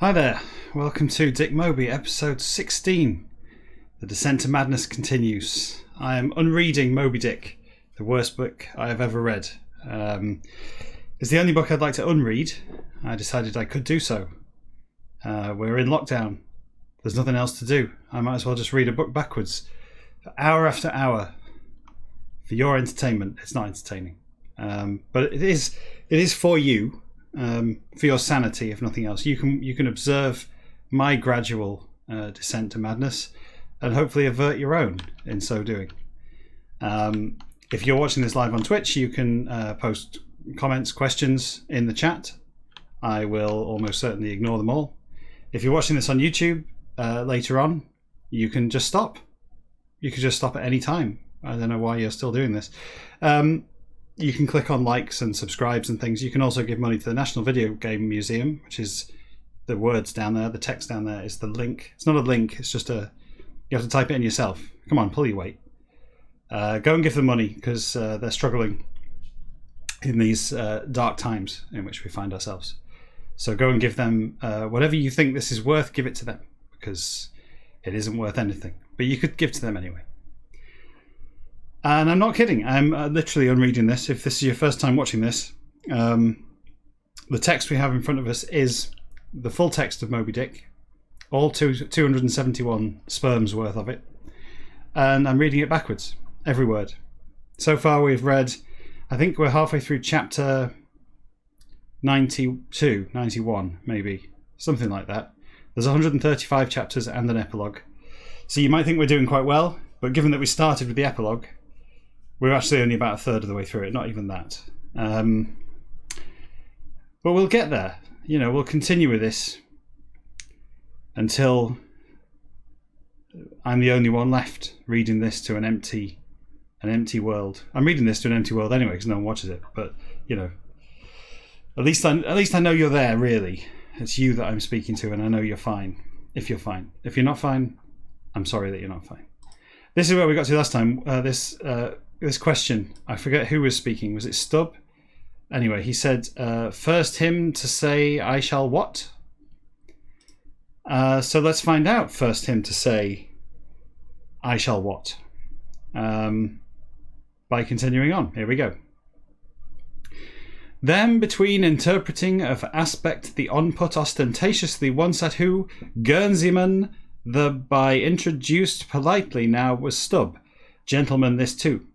Hi there, welcome to Dick Moby, episode 16. The Descent to Madness continues. I am unreading Moby Dick, the worst book I have ever read. It's the only book I'd like to unread. I decided I could do so. We're in lockdown. There's nothing else to do. I might as well just read a book backwards, for hour after hour, for your entertainment. It's not entertaining, but it is for you. For your sanity, if nothing else. You can observe my gradual descent to madness and hopefully avert your own in so doing. If you're watching this live on Twitch, you can post comments, questions in the chat. I will almost certainly ignore them all. If you're watching this on YouTube later on, you can just stop. You can just stop at any time. I don't know why you're still doing this. You can click on likes and subscribes and things. You can also give money to the National Video Game Museum, which is the words down there, the text down there is the link. It's not a link, it's just you have to type it in yourself. Come on, pull your weight. Go and give them money, because they're struggling in these dark times in which we find ourselves. So go and give them whatever you think this is worth, give it to them, because it isn't worth anything. But you could give to them anyway. And I'm not kidding. I'm literally unreading this. If this is your first time watching this, the text we have in front of us is the full text of Moby Dick, all 271 sperms worth of it. And I'm reading it backwards, every word. So far we've read, I think we're halfway through chapter 92, 91 maybe, something like that. There's 135 chapters and an epilogue. So you might think we're doing quite well, but given that we started with the epilogue, we're actually only about a third of the way through it, not even that. But we'll get there. You know, we'll continue with this until I'm the only one left reading this to an empty world. I'm reading this to an empty world anyway because no one watches it. But you know, at least I know you're there. Really, it's you that I'm speaking to, and I know you're fine. If you're fine, if you're not fine, I'm sorry that you're not fine. This is where we got to last time. This question, I forget who was speaking. Was it Stubb? Anyway, he said, first him to say, I shall what? So let's find out. First him to say, I shall what? By continuing on. Here we go. Then between interpreting of aspect the on-put ostentatiously once at who, Guernseyman the by introduced politely now was Stubb. Gentleman this too.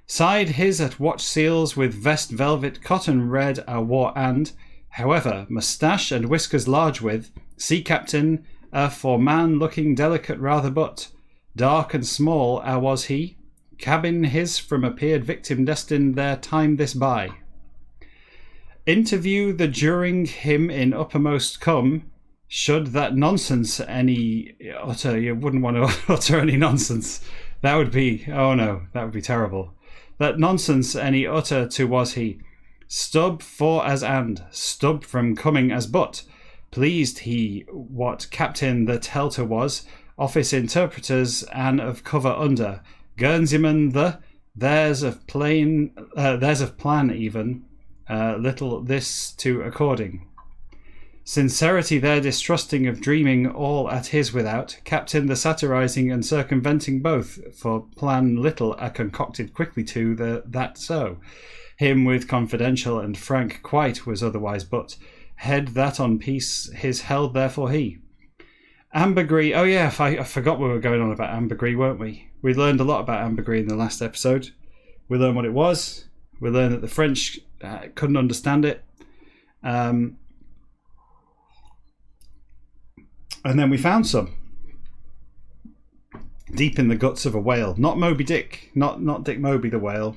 Side his at watch seals with vest velvet cotton red a war and, however, moustache and whiskers large with, sea captain, for man looking delicate rather but, dark and small was he, cabin his from appeared victim destined their time this by. Interview the during him in uppermost come, should that nonsense any utter, you wouldn't want to utter any nonsense. That would be, oh no, that would be terrible. That nonsense any utter to was he. Stubb for as and, Stubb from coming as but. Pleased he what captain the telter was, office interpreters and of cover under. Guernseyman the, there's of plan even, little this to according. Sincerity there distrusting of dreaming all at his without, captain the satirizing and circumventing both, for plan little a concocted quickly to that so. Him with confidential and frank quite was otherwise but, head that on peace his held therefore he. Ambergris, oh yeah, I forgot we were going on about ambergris, weren't we? We learned a lot about ambergris in the last episode. We learned what it was. We learned that the French couldn't understand it. And then we found some deep in the guts of a whale. Not Moby Dick, not Dick Moby the whale.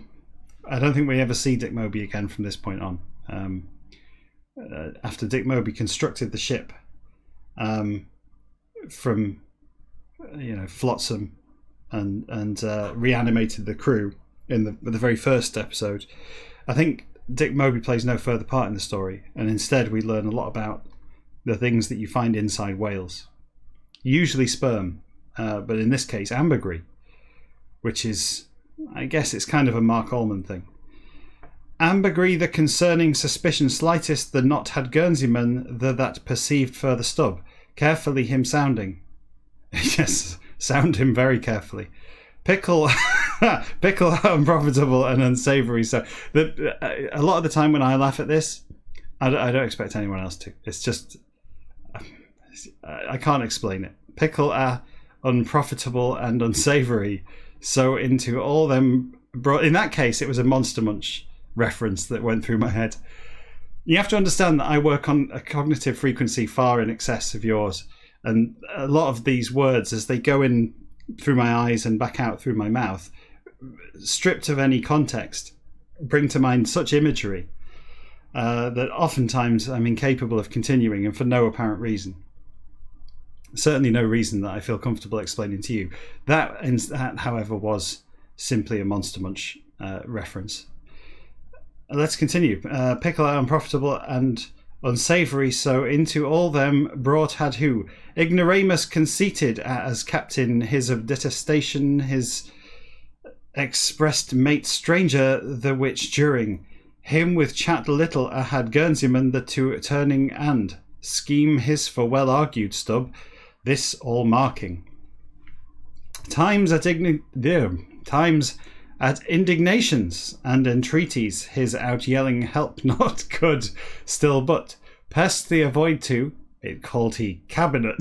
I don't think we ever see Dick Moby again from this point on. After Dick Moby constructed the ship from flotsam and reanimated the crew in the very first episode, I think Dick Moby plays no further part in the story, and instead we learn a lot about the things that you find inside whales, usually sperm, but in this case ambergris, which is, I guess it's kind of a Mark Ullman thing. Ambergris the concerning suspicion slightest the not had Guernseyman the that perceived further stub, carefully him sounding. Yes, sound him very carefully. Pickle, pickle unprofitable and unsavoury. So a lot of the time when I laugh at this, I don't expect anyone else to. It's just, I can't explain it. Pickle unprofitable and unsavoury. So into all them, in that case, it was a Monster Munch reference that went through my head. You have to understand that I work on a cognitive frequency far in excess of yours, and a lot of these words, as they go in through my eyes and back out through my mouth, stripped of any context, bring to mind such imagery that oftentimes I'm incapable of continuing, and for no apparent reason. Certainly no reason that I feel comfortable explaining to you. That, however, was simply a Monster Munch reference. Let's continue. Pickle unprofitable and unsavoury, so into all them brought had who ignoramus conceited as captain his of detestation, his expressed mate stranger, the which during him with chat little had Guernseyman the to turning and scheme his for well argued stub, this all marking. Times at indignations and entreaties his out yelling help not could, still but pest the avoid to, it called he cabinet.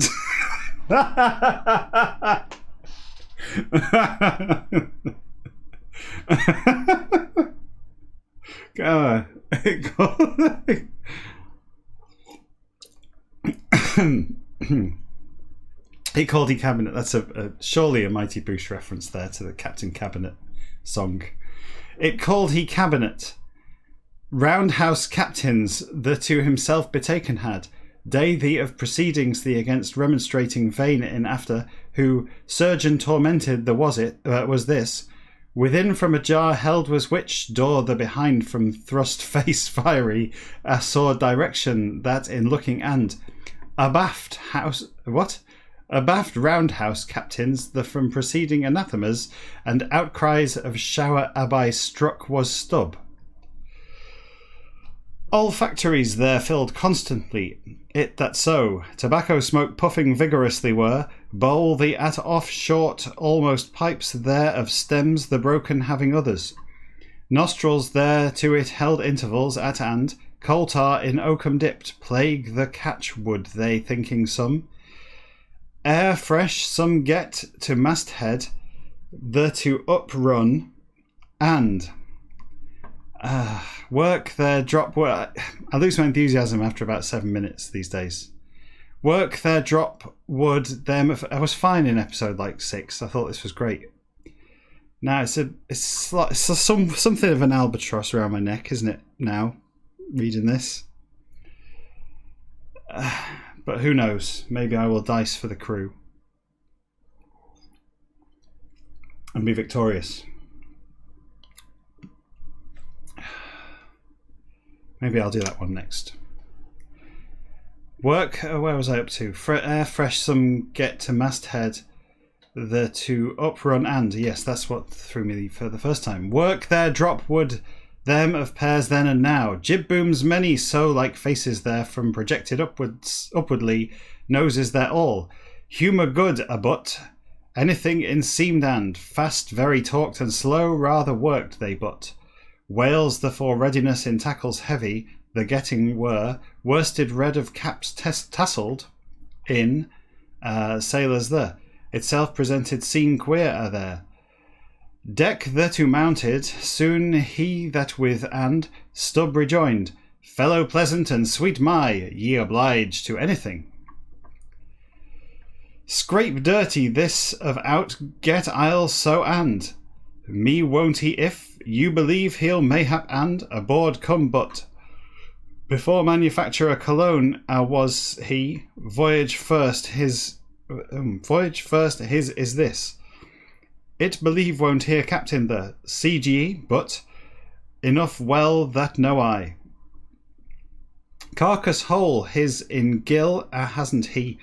It called he cabinet. That's surely a Mighty Boosh reference there to the Captain Cabinet song. It called he cabinet. Roundhouse captains the to himself betaken had, day the of proceedings the against remonstrating vain in after, who surgeon tormented the was this, within from a jar held was which door the behind from thrust face fiery saw direction that in looking and abaft house abaft roundhouse captains the from proceeding anathemas and outcries of shower abai struck was stub. All factories there filled constantly, it that so, tobacco smoke puffing vigorously were, bowl the at off short almost pipes there of stems the broken having others. Nostrils there to it held intervals at and, coal tar in oakum dipped, plague the catchwood they thinking some. Air fresh some get to masthead, the to up run, and work their drop. I lose my enthusiasm after about 7 minutes these days. Work their drop would them. I was fine in episode like 6. I thought this was great. Now it's something of an albatross around my neck, isn't it? Now reading this. But who knows? Maybe I will dice for the crew and be victorious. Maybe I'll do that one next. Work, where was I up to? Air fresh some get to masthead, the to uprun and, yes, that's what threw me for the first time. Work there drop wood them of pairs then and now. Jib booms many so like faces there from projected upwardly, noses there all. Humour good a but, anything in seemed and, fast very talked and slow rather worked they but. Whales the for readiness in tackles heavy, the getting were, worsted red of caps tasselled in, sailors there. Itself presented scene queer are there. Deck the to mounted, soon he that with and stub rejoined, fellow pleasant and sweet my, ye oblige to anything. Scrape dirty this of out get I'll so and, me won't he if, you believe he'll mayhap and, aboard come but. Before manufacturer Cologne was he, voyage first his is this. It believe won't hear captain the CGE, but enough well that know I. Carcass whole his in gill hasn't he.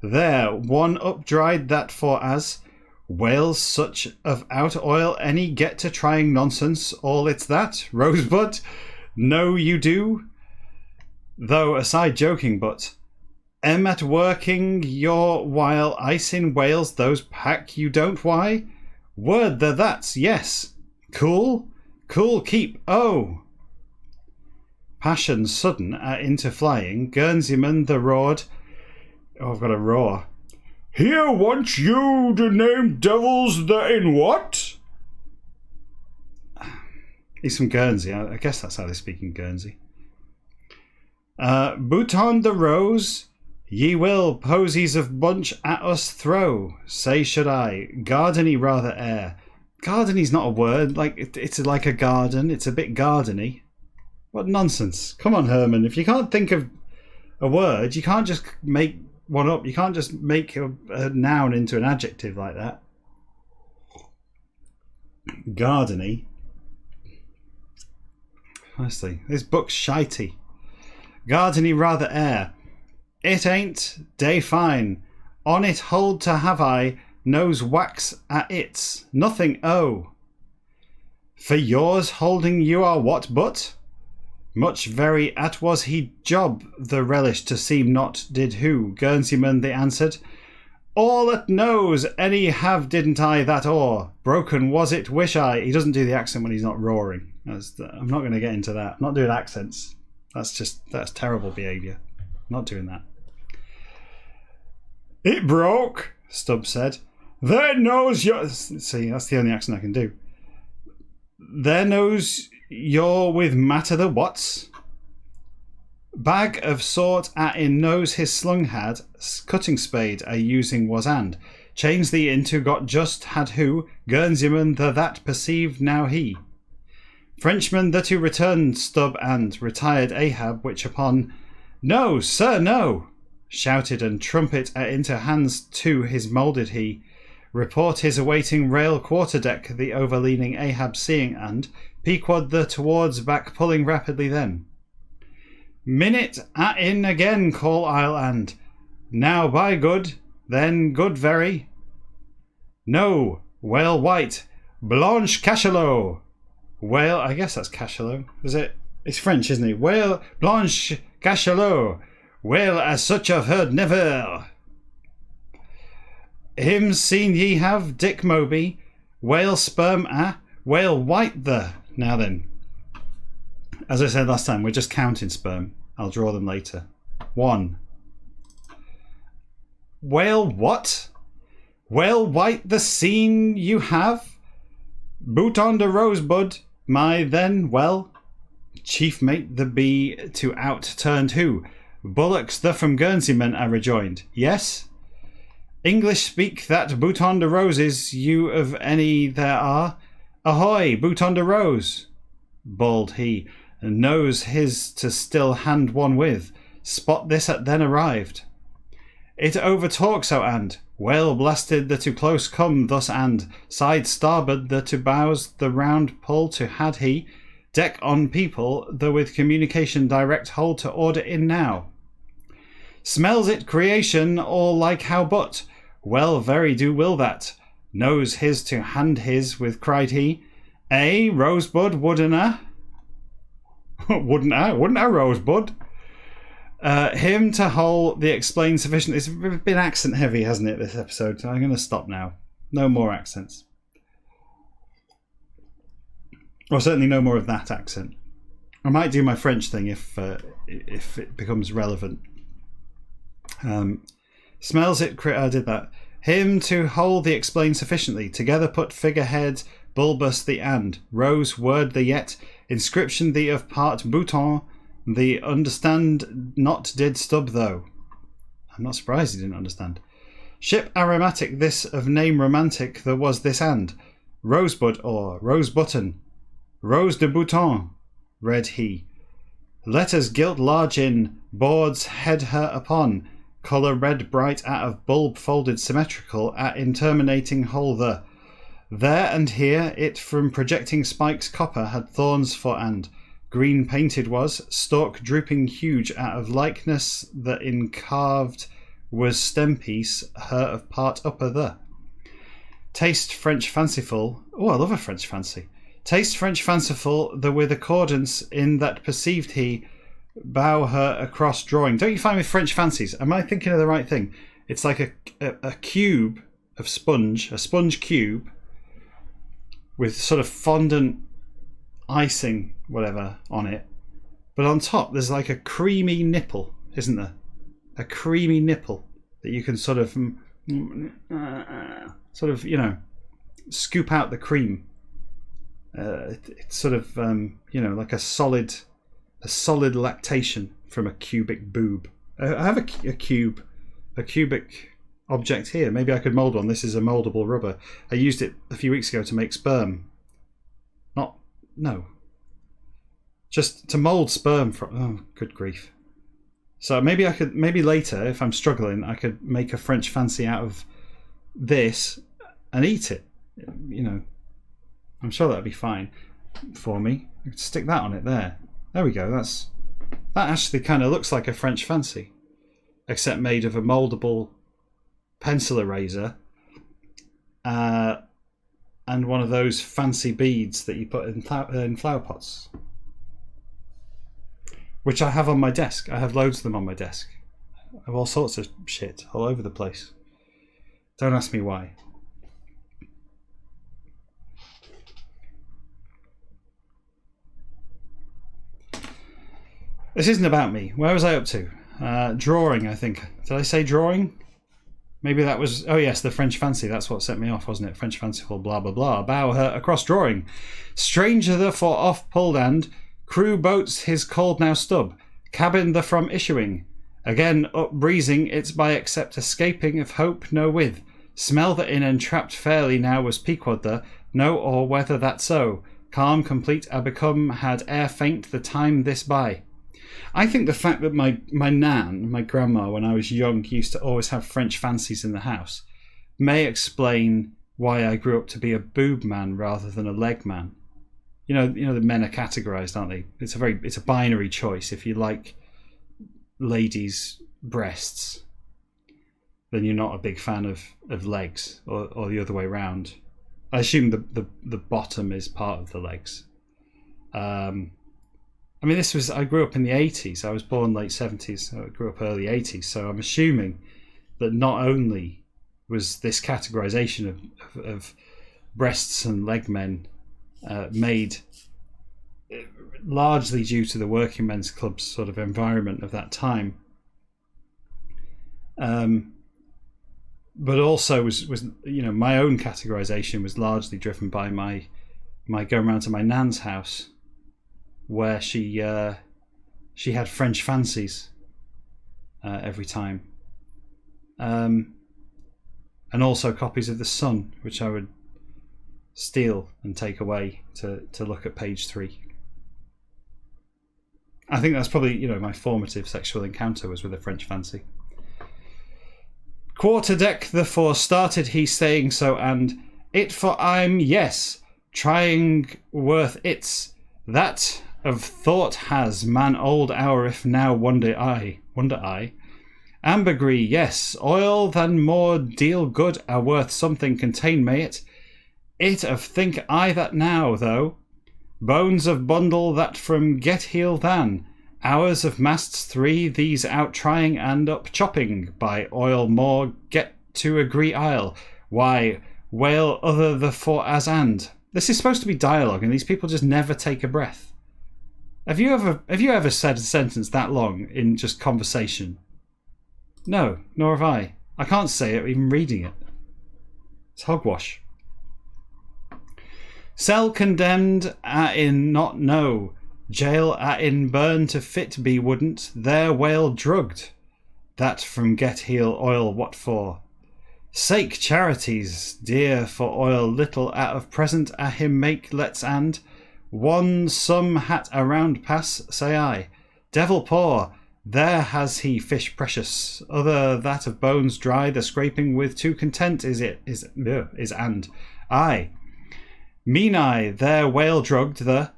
There one up dried that for as Whales such of out oil any get to trying nonsense, all it's that, Rosebud? No, you do. Though aside joking, but am at working your while ice in whales those pack you don't why? Word the that's yes. Cool? Cool keep, oh. Passion sudden into flying, Guernseyman the roared. Oh, I've got a roar. Here want you to name devils that in what? He's from Guernsey. I guess that's how they speak in Guernsey. Bouton de Rose, ye will posies of bunch at us throw. Say should I, gardeny rather air. Gardeny's not a word. Like it's like a garden. It's a bit gardeny. What nonsense! Come on, Herman. If you can't think of a word, you can't just make one up. You can't just make a noun into an adjective like that. Gardeny. Honestly, this book's shitey. Gardeny rather air. It ain't day fine. On it hold to have I nose wax at its. Nothing oh. For yours holding you are what but? Much very at was he job the relish to seem not did who. Guernseyman they answered. All at nose any have didn't I that or. Broken was it wish I. He doesn't do the accent when he's not roaring. I'm not going to get into that. I'm not doing accents. That's terrible behaviour. Not doing that. It broke, Stubb said. There knows your... See, that's the only accent I can do. There knows you're with matter the what's? Bag of sort at in nose his slung had, cutting spade a using was and. Chains thee into got just had who, Guernseyman the that perceived now he. Frenchman that who returned Stubb and retired Ahab, which upon no, sir, no, shouted and trumpet into hands to his moulded he. Report his awaiting rail quarterdeck, the overleaning Ahab seeing, and Pequod the towards back pulling rapidly then. Minute at in again call I'll and now by good, then good very. No, whale white, Blanche Cachalot. Whale, I guess that's Cachalot. Is it? It's French, isn't it? Whale, Blanche Cachalot. Whale as such I've heard never. Him seen ye have, Dick Moby. Whale sperm whale white the. Now then. As I said last time, we're just counting sperm. I'll draw them later. 1. Whale what? Whale white the scene you have? Bouton de Rosebud, my then, well, chief mate the bee to out turned who? Bullocks the from Guernseyman, I rejoined. Yes? English speak that Bouton de Roses you of any there are? Ahoy, Bouton de Rose! Bawled he, knows his to still hand one with. Spot this at then arrived. It overtalk so and, well blasted the to close come thus and, side starboard the to bows the round pull to had he, deck on people the with communication direct hold to order in now. Smells it creation all like how but, well very do will that, knows his to hand his with cried he, Rosebud wouldn't a? Wouldn't a Rosebud? Him to hold the explain sufficient. It's been accent heavy, hasn't it, this episode? So I'm going to stop now. No more accents. Or certainly no more of that accent. I might do my French thing if it becomes relevant. Smells it. I did that. Him to hold the explain sufficiently. Together put figurehead, bulbous the and, rose word the yet, inscription the of part bouton, the understand not did Stubb though. I'm not surprised he didn't understand. Ship aromatic this of name romantic there was this and, rosebud or rose button, rose de bouton, read he. Letters gilt large in, boards head her upon, colour red bright out of bulb folded symmetrical at in terminating hole the. There and here it from projecting spikes copper had thorns for and, green painted was, stalk drooping huge out of likeness that in carved was stem piece her of part upper the. Taste French fanciful. Oh, I love a French fancy. Taste French fanciful, the with accordance in that perceived he bow her across drawing. Don't you find with French fancies? Am I thinking of the right thing? It's like a cube of sponge, a sponge cube with sort of fondant icing, whatever, on it. But on top, there's like a creamy nipple, isn't there? A creamy nipple that you can sort of, scoop out the cream. It's sort of, like a solid lactation from a cubic boob. I have a cubic object here. Maybe I could mould one. This is a mouldable rubber. I used it a few weeks ago to make sperm. Just to mould sperm from. Oh, good grief. So maybe later, if I'm struggling, I could make a French fancy out of this and eat it. I'm sure that'd be fine for me. I could stick that on it there. There we go. That actually kind of looks like a French fancy, except made of a mouldable pencil eraser and one of those fancy beads that you put in flower pots, which I have on my desk. I have loads of them on my desk. I have all sorts of shit all over the place. Don't ask me why. This isn't about me. Where was I up to? Drawing, I think. Did I say drawing? Maybe that was... Oh, yes, the French fancy. That's what set me off, wasn't it? French fanciful, blah, blah, blah. Bow her across drawing. Stranger the for off pulled and crew boats his cold now stub. Cabin the from issuing. Again up breezing it's by except escaping of hope no with. Smell the in entrapped fairly now was Pequod the. No or whether that so. Calm complete a become had air faint the time this by. I think the fact that my nan, my grandma, when I was young, used to always have French fancies in the house, may explain why I grew up to be a boob man rather than a leg man. You know, the men are categorised, aren't they? It's a binary choice. If you like ladies' breasts, then you're not a big fan of legs, or the other way around. I assume the bottom is part of the legs. I grew up in the 80s. I was born late 70s. So I grew up early 80s. So I'm assuming that not only was this categorization of breasts and leg men made largely due to the working men's club's sort of environment of that time, but also was my own categorization was largely driven by my going around to my nan's house, where she had French fancies every time, and also copies of The Sun, which I would steal and take away to look at page 3. I think that's probably my formative sexual encounter was with a French fancy. Quarter deck therefore started he saying so, and it for I'm yes trying worth its that of thought has man old hour if now wonder I ambergris yes oil than more deal good are worth something contain may it of think I that now though bones of bundle that from get heal than hours of masts 3 these out trying and up chopping by oil more get to agree I'll why whale other the for as and. This is supposed to be dialogue and these people just never take a breath. Have you ever said a sentence that long in just conversation? No, nor have I. I can't say it even reading it. It's hogwash. Cell condemned in not know. Jail in burn to fit be wouldn't. There whale drugged. That from get heal oil what for? Sake charities dear for oil little out of present a him make let's and one some hat around pass say I. Devil poor there has he fish precious other that of bones dry the scraping with too content is and I mean I there whale drugged the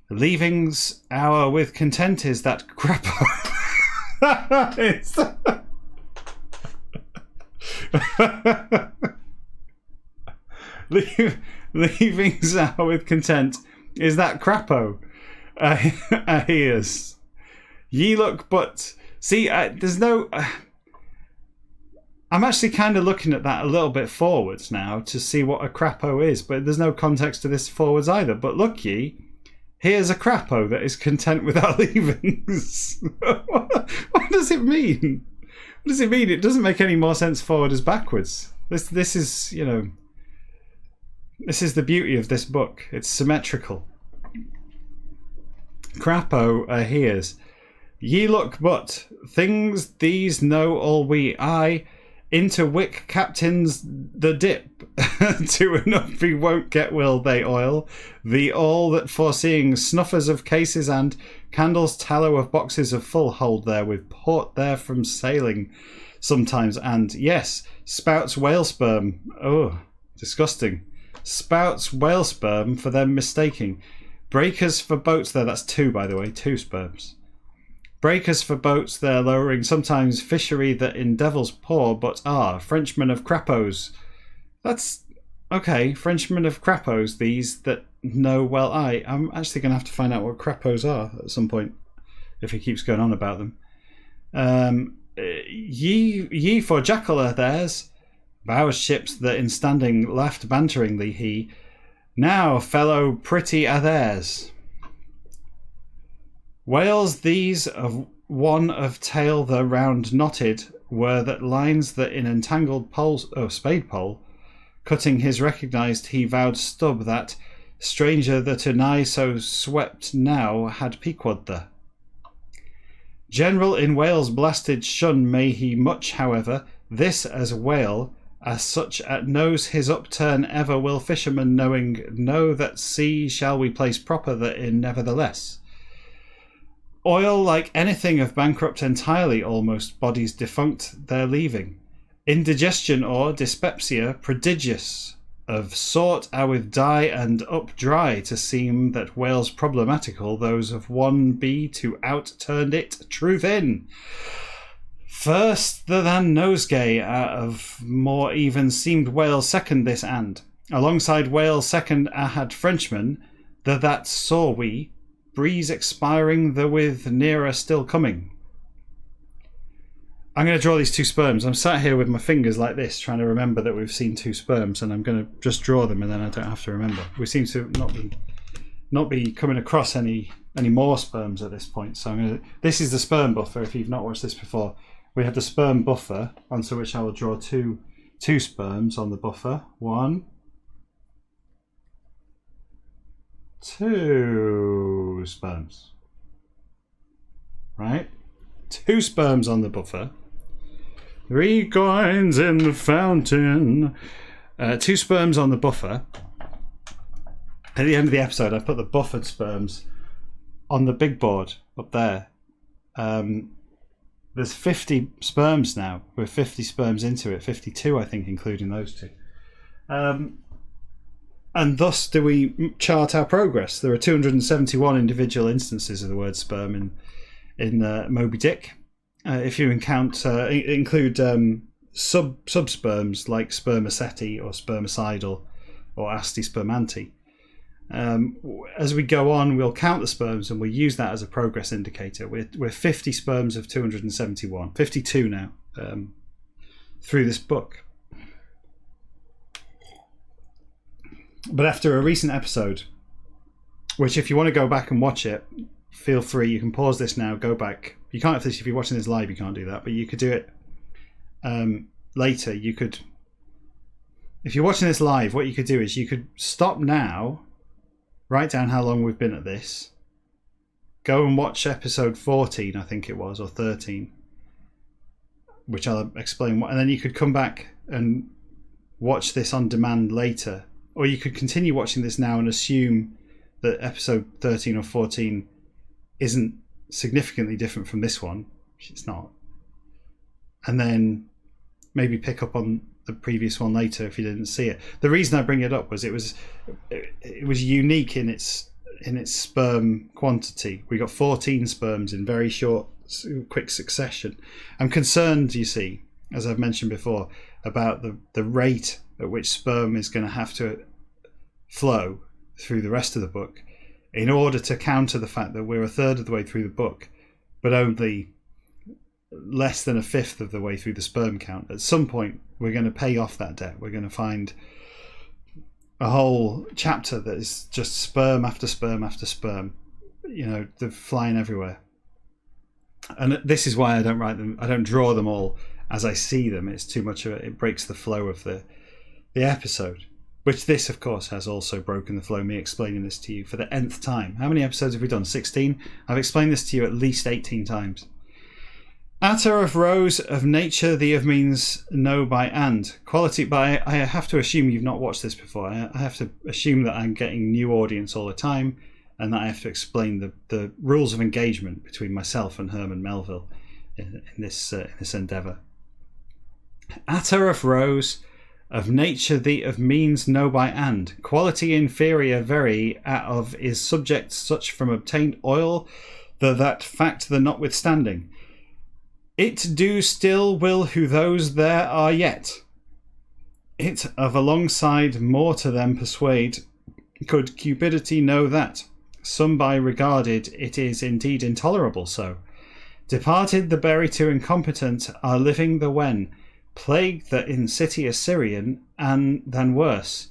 leavings our with content is that crap. leaving Zhao with content. Is that Crapo? Hears. Ye look, but see, there's no. I'm actually kind of looking at that a little bit forwards now to see what a Crapo is, but there's no context to this forwards either. But look ye, here's a Crapo that is content with our leavings. What does it mean? What does it mean? It doesn't make any more sense forward as backwards. This is, you know, this is the beauty of this book. It's symmetrical. Crapo hears. Ye look but, things these know all we, I, into wick captains the dip, to enough we won't get will they oil, the all that foreseeing snuffers of cases and candles tallow of boxes of full hold there with port there from sailing sometimes, and yes, spouts whale sperm, oh, disgusting, spouts whale sperm for them mistaking, breakers for boats there, that's two by the way, two sperms. Breakers for boats there lowering, sometimes fishery that in devil's paw, but Frenchmen of Crapos. That's okay, Frenchmen of Crapos, these that know well. I'm actually going to have to find out what Crapos are at some point, if he keeps going on about them. Ye for jackal are theirs, bows ships that in standing laughed banteringly he. Now, fellow pretty are theirs. Whales these of one of tail the round knotted were that lines that in entangled poles spade pole cutting his recognised he vowed stub that stranger that anigh so swept now had pequod the general in Wales blasted shun may he much however this as whale as such at knows his upturn ever will fishermen knowing know that sea shall we place proper that in nevertheless. Oil like anything of bankrupt entirely almost bodies defunct they're leaving. Indigestion or dyspepsia prodigious of sort are with dye and up dry to seem that whales problematical those of one be to out turned it truth in. First the than nosegay of more even seemed Wales second this and alongside Wales second had Frenchmen the that saw we breeze expiring the with nearer still coming. I'm going to draw these two sperms. I'm sat here with my fingers like this trying to remember that we've seen two sperms and I'm going to just draw them and then I don't have to remember. We seem to not be coming across any more sperms at this point. So this is the sperm buffer if you've not watched this before. We have the sperm buffer onto which I will draw two sperms on the buffer. One, two sperms. Right? Two sperms on the buffer. 3 coins in the fountain. Two sperms on the buffer. At the end of the episode, I put the buffered sperms on the big board up there. There's 50 sperms now. We're 50 sperms into it. 52, I think, including those two. And thus do we chart our progress. There are 271 individual instances of the word sperm in Moby Dick. If you include subsperms like spermaceti or spermicidal or astispermanti. As we go on, we'll count the sperms and we'll use that as a progress indicator. We're 50 sperms of 271, 52 now through this book. But after a recent episode, which if you want to go back and watch it, feel free. You can pause this now, go back. You can't if you're watching this live, you can't do that, but you could do it later. You could, if you're watching this live, what you could do is you could stop now, write down how long we've been at this, go and watch episode 14, I think it was, or 13, which I'll explain, and then you could come back and watch this on demand later. Or you could continue watching this now and assume that episode 13 or 14 isn't significantly different from this one, which it's not. And then maybe pick up on the previous one later if you didn't see it. The reason I bring it up was it was unique in its sperm quantity. We got 14 sperms in very short, quick succession. I'm concerned, you see, as I've mentioned before, about the rate at which sperm is going to have to flow through the rest of the book in order to counter the fact that we're a third of the way through the book, but only less than a fifth of the way through the sperm count. At some point, we're going to pay off that debt. We're going to find a whole chapter that is just sperm after sperm after sperm. They're flying everywhere. And this is why I don't write them. I don't draw them all as I see them. It's too much of it. It breaks the flow of the episode. Which this, of course, has also broken the flow, me explaining this to you for the nth time. How many episodes have we done? 16? I've explained this to you at least 18 times. Atta of rose, of nature the of means no by and. Quality by, I have to assume you've not watched this before. I have to assume that I'm getting new audience all the time, and that I have to explain the rules of engagement between myself and Herman Melville in this endeavour. Atta of rose, of nature the of means no by and. Quality inferior very at of is subject such from obtained oil, that fact the notwithstanding. It do still will who those there are yet. It of alongside more to them persuade, could cupidity know that. Some by regarded it is indeed intolerable so. Departed the berry to incompetent are living the wen. Plague the insidious Syrian, and than worse.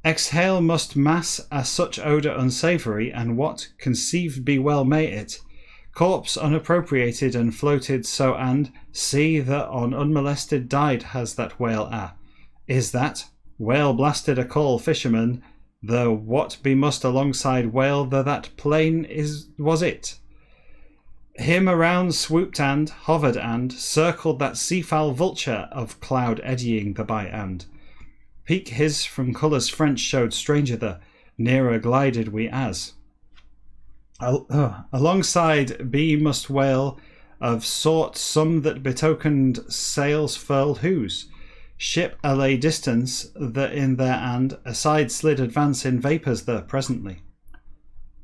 Exhale must mass as such odour unsavoury, and what conceived be well may it. Corpse unappropriated and floated so, and see that on unmolested died has that whale is that whale blasted a call fisherman, the what be must alongside whale the that plain was it. Him around swooped and hovered and circled that seafowl vulture of cloud eddying the by and. Peak his from colours French showed stranger the nearer glided we as. Alongside be must whale of sort some that betokened sails furled whose ship a lay distance that in their and aside slid advance in vapours there presently.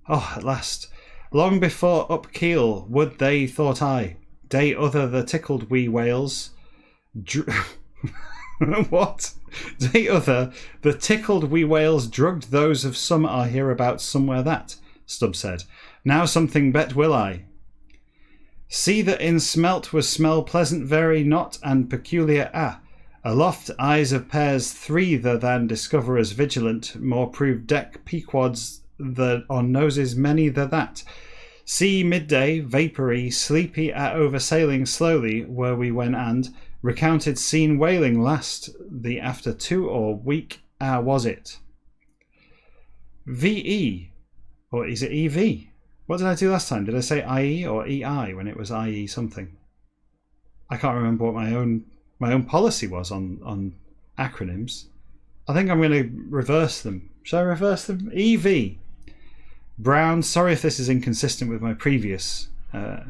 At last. Long before up keel would they, thought I, day other the tickled wee whales. What? Day other the tickled wee whales drugged those of some are hereabouts somewhere that, Stubb said. Now something bet will I. See that in smelt was smell pleasant very not and peculiar aloft eyes of pairs three the than discoverers vigilant more proved deck pequods the on noses many the that. Sea midday, vapoury, sleepy oversailing slowly were we when and recounted scene whaling last the after 2 or week was it. VE, or is it EV? What did I do last time? Did I say IE or EI when it was IE something? I can't remember what my own policy was on acronyms. I think I'm going to reverse them. Shall I reverse them? EV. Brown, sorry if this is inconsistent with my previous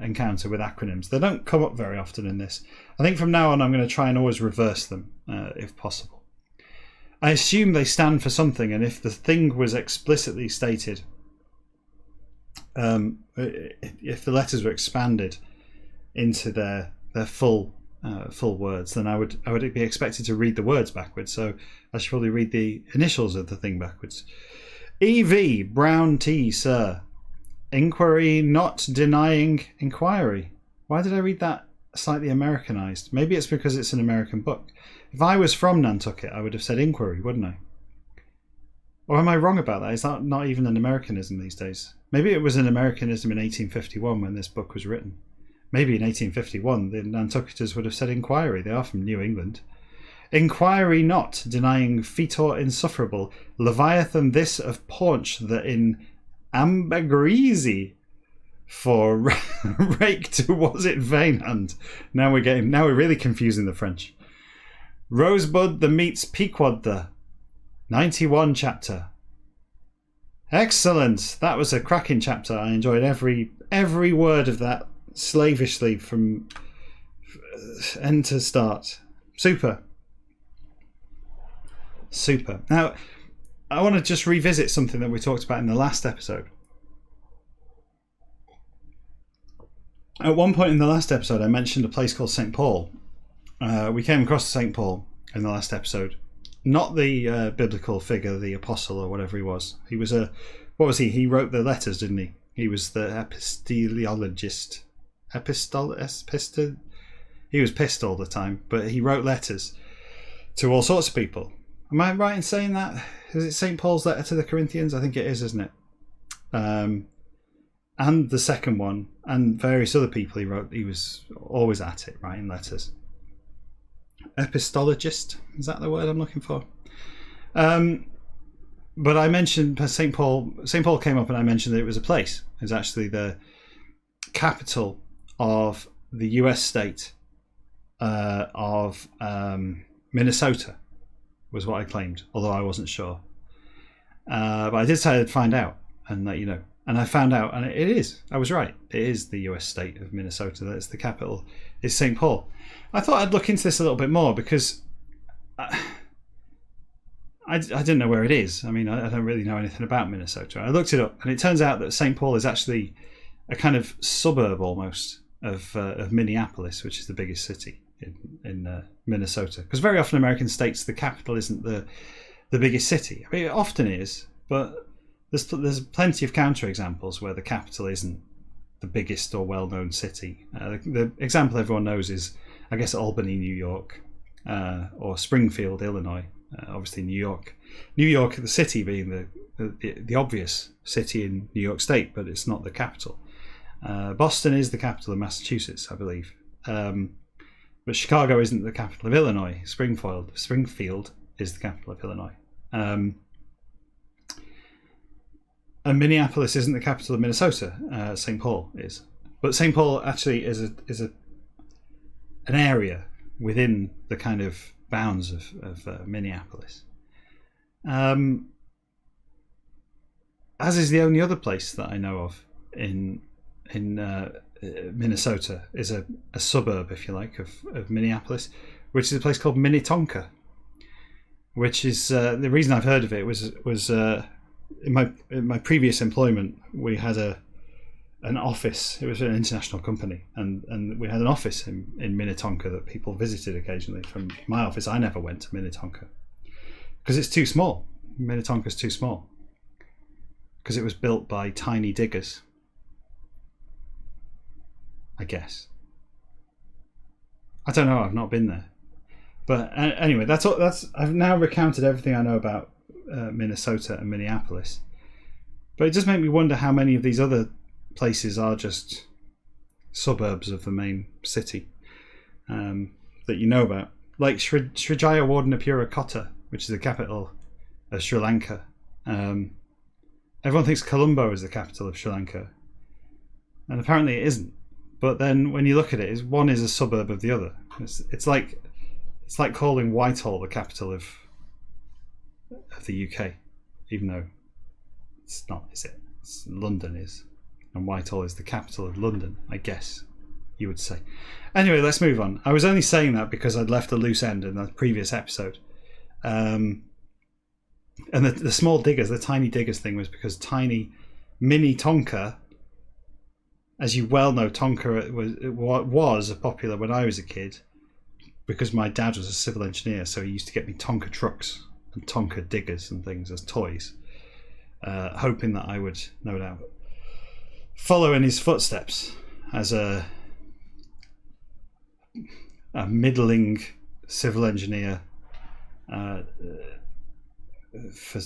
encounter with acronyms. They don't come up very often in this. I think from now on I'm going to try and always reverse them if possible. I assume they stand for something, and if the thing was explicitly stated, if the letters were expanded into their full words, then I would be expected to read the words backwards. So I should probably read the initials of the thing backwards. EV, Brown T, sir. Inquiry, not denying inquiry. Why did I read that slightly Americanized? Maybe it's because it's an American book. If I was from Nantucket, I would have said inquiry, wouldn't I? Or am I wrong about that? Is that not even an Americanism these days? Maybe it was an Americanism in 1851 when this book was written. Maybe in 1851 the Nantucketers would have said inquiry. They are from New England. Inquiry not, denying fetor insufferable, Leviathan this of paunch that in ambergreasy for rake to was it vain and now we're really confusing the French. Rosebud the meets Pequod the 91 chapter. Excellent. That was a cracking chapter. I enjoyed every word of that slavishly from end to start. Super. Now, I want to just revisit something that we talked about in the last episode. At one point in the last episode, I mentioned a place called St. Paul. We came across St. Paul in the last episode, not the biblical figure, the apostle or whatever he was. He was what was he? He wrote the letters, didn't he? He was the epistologist. He was pissed all the time, but he wrote letters to all sorts of people. Am I right in saying that? Is it St. Paul's letter to the Corinthians? I think it is, isn't it? And the second one, and various other people he wrote. He was always at it, writing letters. Epistologist, is that the word I'm looking for? But I mentioned St. Paul. St. Paul came up and I mentioned that it was a place. It was actually the capital of the US state of Minnesota, was what I claimed, although I wasn't sure. But I did say I'd find out and let you know. And I found out, and it is. I was right. It is the US state of Minnesota. That's the capital, is St. Paul. I thought I'd look into this a little bit more because I didn't know where it is. I mean, I don't really know anything about Minnesota. I looked it up, and it turns out that St. Paul is actually a kind of suburb almost of Minneapolis, which is the biggest city in Minnesota. Because very often in American states, the capital isn't the biggest city. I mean, it often is, but there's plenty of counterexamples where the capital isn't the biggest or well-known city. The example everyone knows is, I guess, Albany, New York, or Springfield, Illinois. Obviously, New York, the city being the obvious city in New York State, but it's not the capital. Boston is the capital of Massachusetts, I believe, but Chicago isn't the capital of Illinois. Springfield is the capital of Illinois, and Minneapolis isn't the capital of Minnesota. St. Paul is, but St. Paul actually is an area within the kind of bounds of Minneapolis, as is the only other place that I know of in Minnesota is a suburb, if you like, of Minneapolis, which is a place called Minnetonka, which is the reason I've heard of it was in my previous employment we had an office. It was an international company, and we had an office in Minnetonka that people visited occasionally. From my office, I never went to Minnetonka because it's too small. Minnetonka's too small because it was built by tiny diggers, I guess. I don't know. I've not been there, but anyway, that's all. I've now recounted everything I know about Minnesota and Minneapolis, but it does make me wonder how many of these other places are just suburbs of the main city that you know about, like Srijaya Wardenapura Kota, which is the capital of Sri Lanka. Everyone thinks Colombo is the capital of Sri Lanka, and apparently it isn't. But then when you look at it, one is a suburb of the other. It's like calling Whitehall the capital of the UK, even though it's not, is it? London is. And Whitehall is the capital of London, I guess you would say. Anyway, let's move on. I was only saying that because I'd left a loose end in the previous episode. And the small diggers, the tiny diggers thing was because Minnetonka, as you well know, Tonka was popular when I was a kid because my dad was a civil engineer, so he used to get me Tonka trucks and Tonka diggers and things as toys, hoping that I would, no doubt, follow in his footsteps as a middling civil engineer for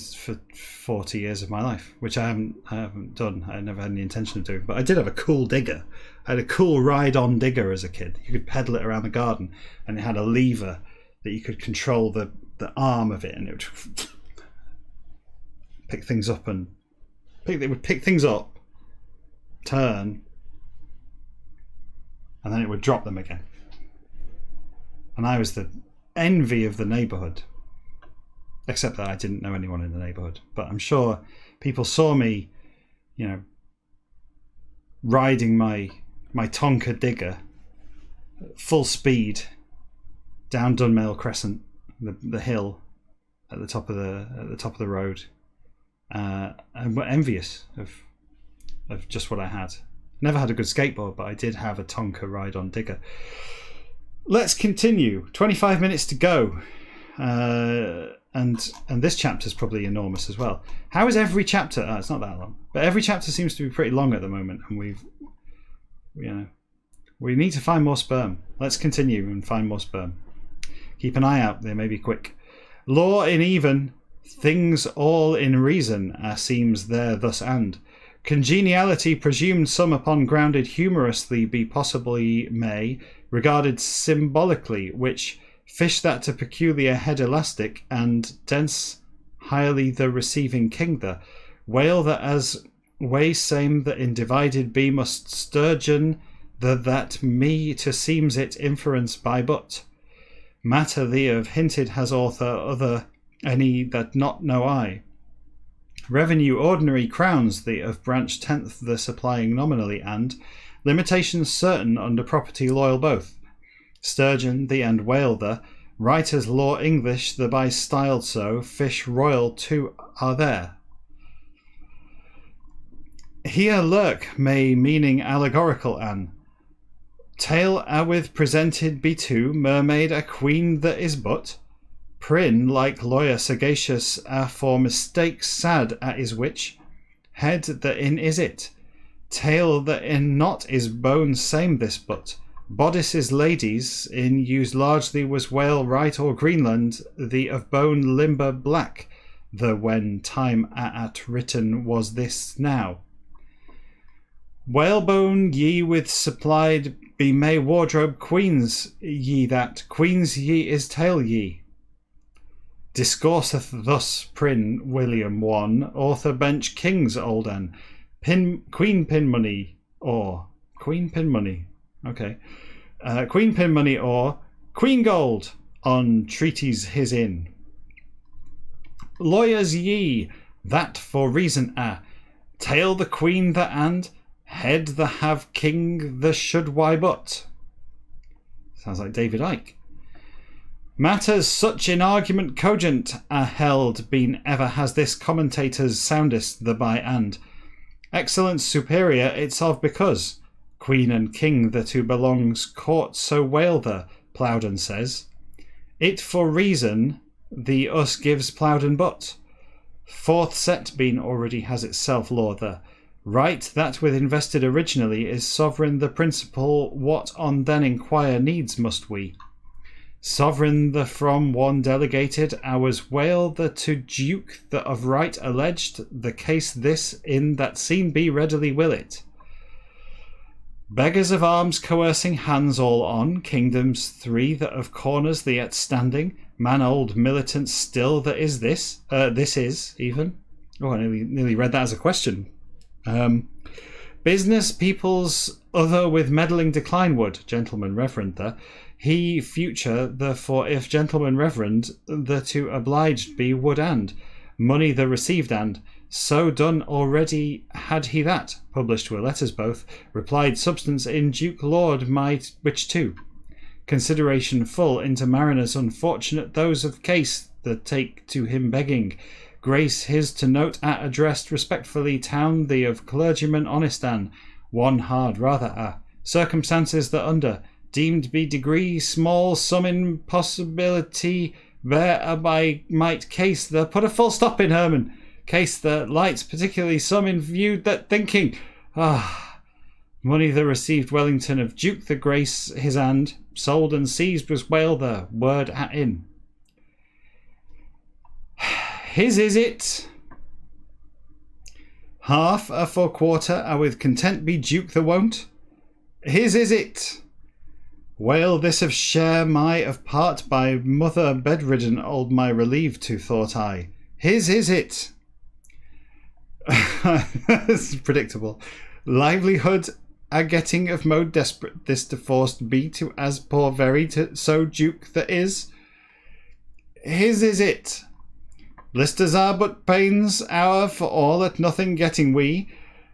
40 years of my life, which I haven't done. I never had any intention of doing, but I did have a cool digger. I had a cool ride-on digger as a kid. You could pedal it around the garden, and it had a lever that you could control the arm of it, and it would pick things up turn, and then it would drop them again. And I was the envy of the neighbourhood, except that I didn't know anyone in the neighbourhood. But I'm sure people saw me, riding my Tonka digger full speed down Dunmail Crescent, the hill at the top of the road, and were envious of just what I had. Never had a good skateboard, but I did have a Tonka ride-on digger. Let's continue. 25 minutes to go. and this chapter's probably enormous as well. How is every chapter? It's not that long, but every chapter seems to be pretty long at the moment, and we need to find more sperm. Let's continue and find more sperm. Keep an eye out; they may be quick. Law in even things, all in reason, seems there thus and. Congeniality presumed some upon grounded humorously be possibly may, regarded symbolically, which fish that to peculiar head elastic, and dense highly the receiving king the, whale that as way same that in divided be must sturgeon the that me to seems it inference by but. Matter thee of hinted has author other any that not know I. Revenue ordinary crowns the of branch tenth the supplying nominally and limitations certain under property loyal both. Sturgeon the and whale the writers law English the by styled so fish royal too are there. Here lurk may meaning allegorical an tale with presented be to mermaid a queen that is but Prin, like lawyer sagacious, for mistakes sad at his which, head that in is it, tail that in not is bone same this but, bodices ladies in used largely was whale right or Greenland, the of bone limber black, the when time at written was this now. Whalebone ye with supplied be may wardrobe queens ye that, queens ye is tail ye. Discourseth thus Prin William I, author bench kings old an, queen pin money or queen pin money, okay, queen pin money or queen gold on treaties his in. Lawyers ye that for reason tail the queen the and head the have king the should why but. Sounds like David Icke. Matters such in argument cogent are held been ever has this commentator's soundest the by and excellence superior it's of because queen and king the two belongs court so whale the Plowden says it for reason the us gives Plowden but fourth set been already has itself law the right that with invested originally is sovereign the principle what on then inquire needs must we. Sovereign the from one delegated ours whale the to duke the of right alleged the case this in that seen be readily will it. Beggars of arms coercing hands all on kingdoms three that of corners the yet standing man old militant still that is this is even I nearly read that as a question. Business people's other with meddling decline would gentleman reverend the he future therefore if gentleman reverend the to obliged be would and money the received and so done already had he that published were letters both replied substance in duke lord might which too consideration full into mariners unfortunate those of case that take to him begging grace his to note at addressed respectfully town the of clergyman honest an one hard rather circumstances that under deemed be degree small some impossibility whereby might case the put a full stop in Herman case the lights particularly some in view that thinking money the received Wellington of Duke the grace his hand sold and seized was whale the word at in his is it half a for quarter with content be Duke the won't his is it whale this of share my of part by mother bedridden old my relieved to thought I his is it. This is predictable. Livelihood a getting of mode desperate this to forced be to as poor very to so duke that is his is it. Listers are but pains our for all at nothing getting we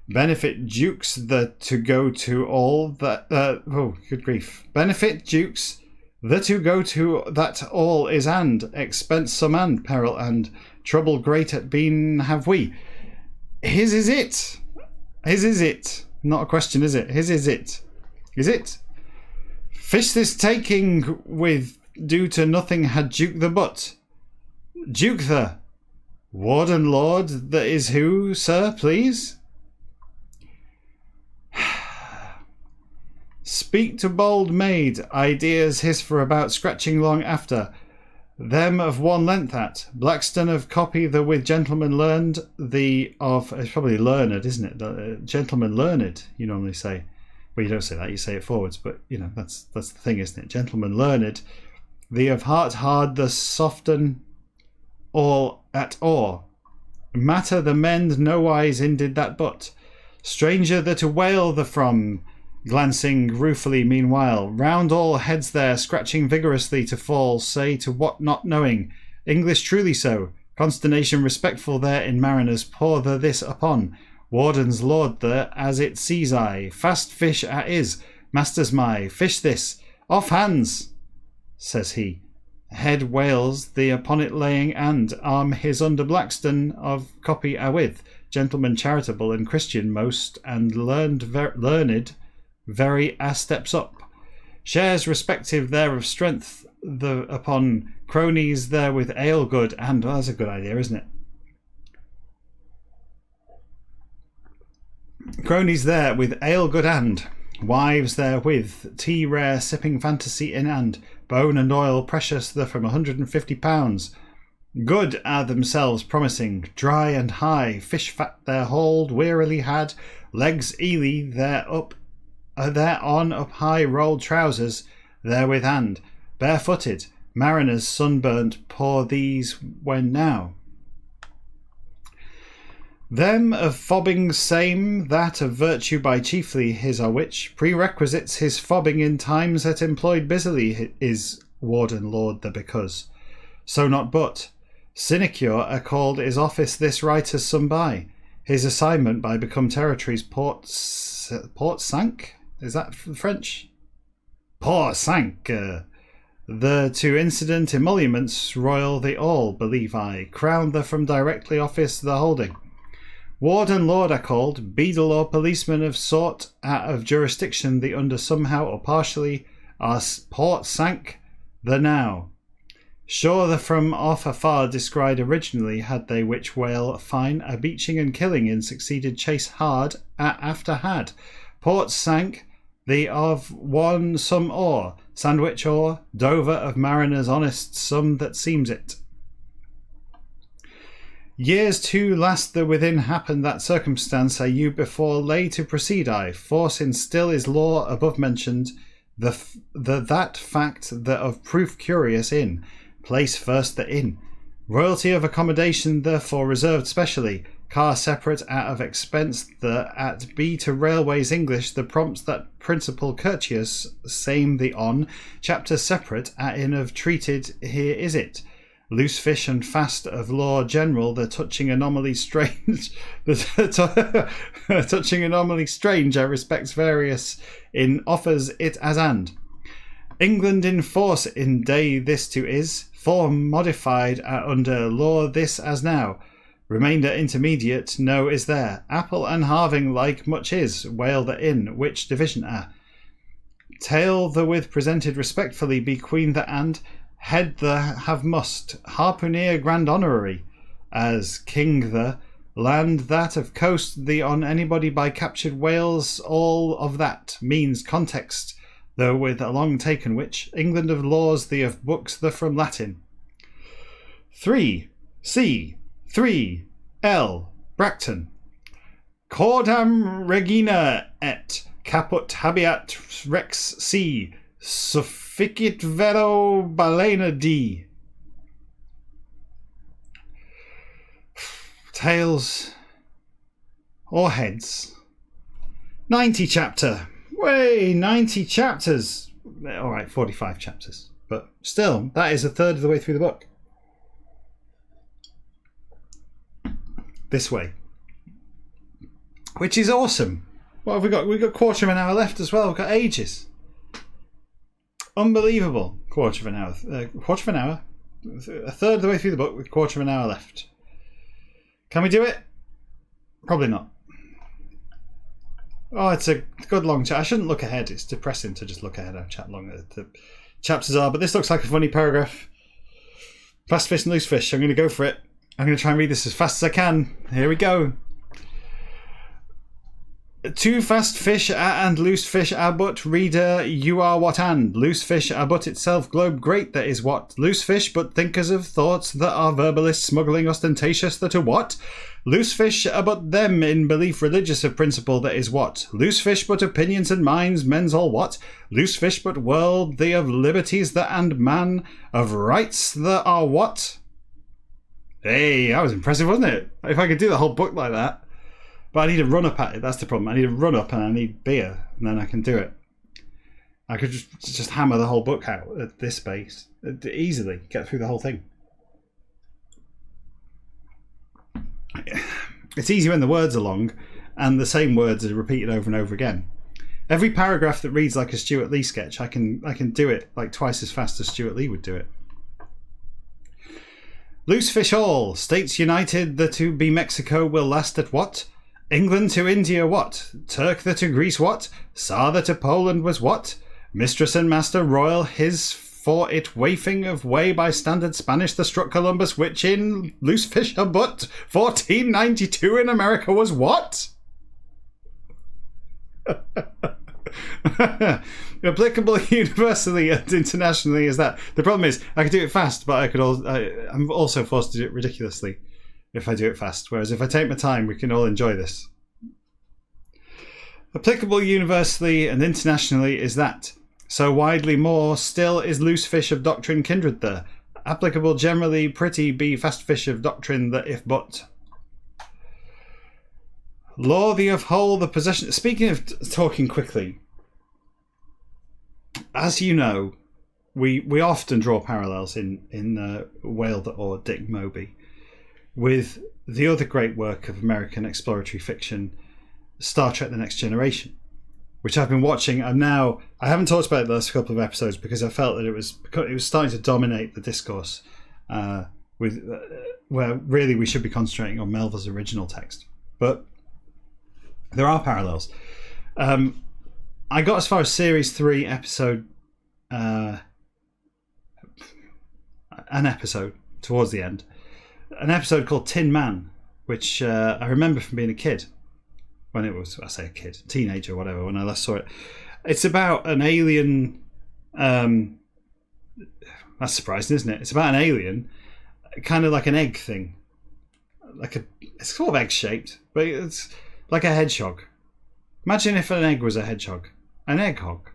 benefit dukes the to go to all that oh good grief benefit dukes the to go to that all is and expense some and peril and trouble great at been have we his is it. His is it. Not a question, is it? His is it. Is it? Fish this taking with due to nothing had Duke the butt. Duke the Warden Lord that is who, sir, please? Speak to bold maid, ideas hiss for about scratching long after. Them of one length at. Blackstone of copy the with gentleman learned, the of, it's probably learned, isn't it? Gentleman learned, you normally say. Well, you don't say that, you say it forwards, but, you know, that's the thing, isn't it? Gentleman learned, the of heart hard, the soften all at awe. Matter the mend nowise in did that but. Stranger that a wail the from, glancing ruefully meanwhile, round all heads there, scratching vigorously to fall, say to what not knowing, English truly so, consternation respectful there in mariners, pour the this upon, warden's lord there, as it sees I, fast fish at is, masters my, fish this, off hands, says he. Head wails the upon it laying and arm his under Blackstone of copy with, gentleman charitable and Christian most, and learned very as steps up, shares respective there of strength the upon cronies there with ale good and that's a good idea, isn't it? Cronies there with ale good and wives there with tea rare sipping fantasy in and bone and oil precious the from £150. Good are themselves promising, dry and high, fish fat their hold wearily had, legs eely there up. There on up high rolled trousers therewith and barefooted mariners sunburnt pour these when now. Them of fobbing same that of virtue by chiefly his are which prerequisites his fobbing in times that employed busily is warden lord the because. So not but sinecure are called his office this writer's some by his assignment by become territories port sank. Is that French? Port sank. The two incident emoluments royal the all, believe I, crowned the from directly office the holding. Warden lord are called, beadle or policeman of sort out of jurisdiction the under somehow or partially are port sank the now. Sure the from off afar descried originally had they which whale fine a beaching and killing in succeeded chase hard after had. Port sank the of one some or, Sandwich or, Dover of mariners honest some that seems it. Years too last the within happened that circumstance are you before lay to proceed I, force in still is law above mentioned, the that fact that of proof curious in, place first the inn. Royalty of accommodation therefore reserved specially, car separate out of expense the at B to railways English the prompts that principal courteous same the on chapter separate at in of treated here is it loose fish and fast of law general the touching anomaly strange the touching anomaly strange I respects various in offers it as and England in force in day this to is form modified under law this as now. Remainder intermediate, no is there. Apple and halving like much is, whale the in, which division are. Tail the with presented respectfully be queen the and, head the have must, harpooneer grand honorary, as king the, land that of coast the on anybody by captured whales, all of that means context, though with a long taken which, England of laws the of books the from Latin. 3. C. 3. L. Bracton. Cordam regina et caput habeat rex C. Sufficit vero balena D. Tails or heads. 90 chapter. Way, 90 chapters. Alright, 45 chapters. But still, that is a third of the way through the book. This way, which is awesome. What have we got? We've got a quarter of an hour left as well. We've got ages. Unbelievable. Quarter of an hour. A third of the way through the book with a quarter of an hour left. Can we do it? Probably not. Oh, it's a good long chat. I shouldn't look ahead. It's depressing to just look ahead how chat long the chapters are. But this looks like a funny paragraph. Fast fish and loose fish. I'm going to go for it. I'm going to try and read this as fast as I can. Here we go. Two fast fish and loose fish are but, reader, you are what and. Loose fish are but itself globe great, that is what. Loose fish but thinkers of thoughts that are verbalists smuggling ostentatious that are what. Loose fish are but them in belief religious of principle, that is what. Loose fish but opinions and minds men's all what. Loose fish but worldly of liberties that and man of rights that are what. Hey, that was impressive, wasn't it? If I could do the whole book like that. But I need to run up at it, that's the problem. I need to run up and I need beer, and then I can do it. I could just hammer the whole book out at this pace. Easily get through the whole thing. It's easy when the words are long, and the same words are repeated over and over again. Every paragraph that reads like a Stuart Lee sketch, I can do it like twice as fast as Stuart Lee would do it. Loose fish all, States United that to be Mexico will last at what? England to India what? Turk that to Greece what? Tsar that to Poland was what? Mistress and master royal his for it wafing of way by standard Spanish that struck Columbus, which in loose fish a but 1492 in America was what? Applicable universally and internationally is that. The problem is I could do it fast, but I'm also forced to do it ridiculously if I do it fast, whereas if I take my time we can all enjoy this. Applicable universally and internationally is that. So widely more still is loose fish of doctrine kindred there. Applicable generally pretty be fast fish of doctrine that if but. Law the of whole the possession. Speaking of talking quickly, as you know, we often draw parallels in Whale or Dick Moby with the other great work of American exploratory fiction, Star Trek: The Next Generation, which I've been watching. I haven't talked about it the last couple of episodes because I felt that it was starting to dominate the discourse, where really we should be concentrating on Melville's original text. But there are parallels. I got as far as Series 3, episode... an episode towards the end. An episode called Tin Man, which I remember from being a kid. When it was, I say a kid, teenager, whatever, when I last saw it. It's about an alien... that's surprising, isn't it? It's about an alien, kind of like an egg thing. It's sort of egg-shaped, but it's like a hedgehog. Imagine if an egg was a hedgehog. An egg hog.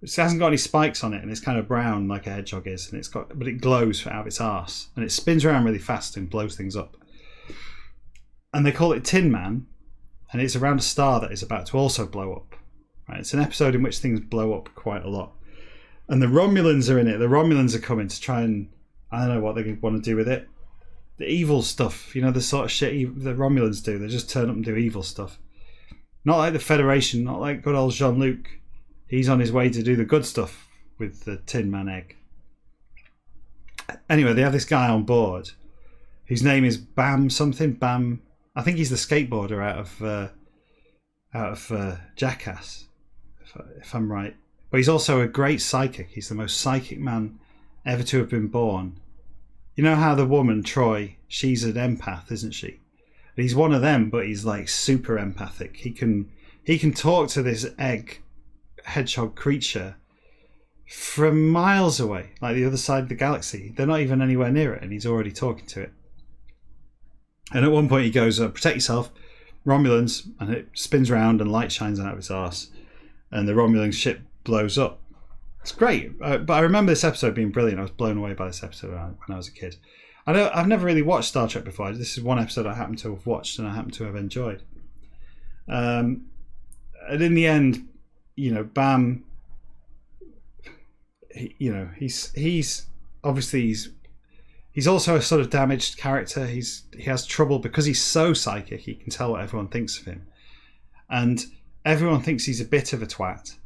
It hasn't got any spikes on it, and it's kind of brown like a hedgehog is, and but it glows out of its arse, and it spins around really fast and blows things up. And they call it Tin Man, and it's around a star that is about to also blow up. Right? It's an episode in which things blow up quite a lot. And the Romulans are in it. The Romulans are coming to try and, I don't know what they want to do with it. The evil stuff, the sort of shit the Romulans do. They just turn up and do evil stuff. Not like the Federation, not like good old Jean-Luc. He's on his way to do the good stuff with the Tin Man egg. Anyway, they have this guy on board whose name is Bam something. Bam. I think he's the skateboarder out of Jackass, if I'm right. But he's also a great psychic. He's the most psychic man ever to have been born. You know how the woman, Troy, she's an empath, isn't she? He's one of them, but he's like super empathic. He can talk to this egg hedgehog creature from miles away, like the other side of the galaxy. They're not even anywhere near it, and he's already talking to it. And at one point he goes, protect yourself, Romulans, and it spins around and light shines out of its arse, and the Romulan ship blows up. It's great, but I remember this episode being brilliant. I was blown away by this episode when I was a kid. I've never really watched Star Trek before. This is one episode I happen to have watched and I happen to have enjoyed. And in the end, Bam, he's obviously he's also a sort of damaged character. He has trouble because he's so psychic. He can tell what everyone thinks of him, and everyone thinks he's a bit of a twat.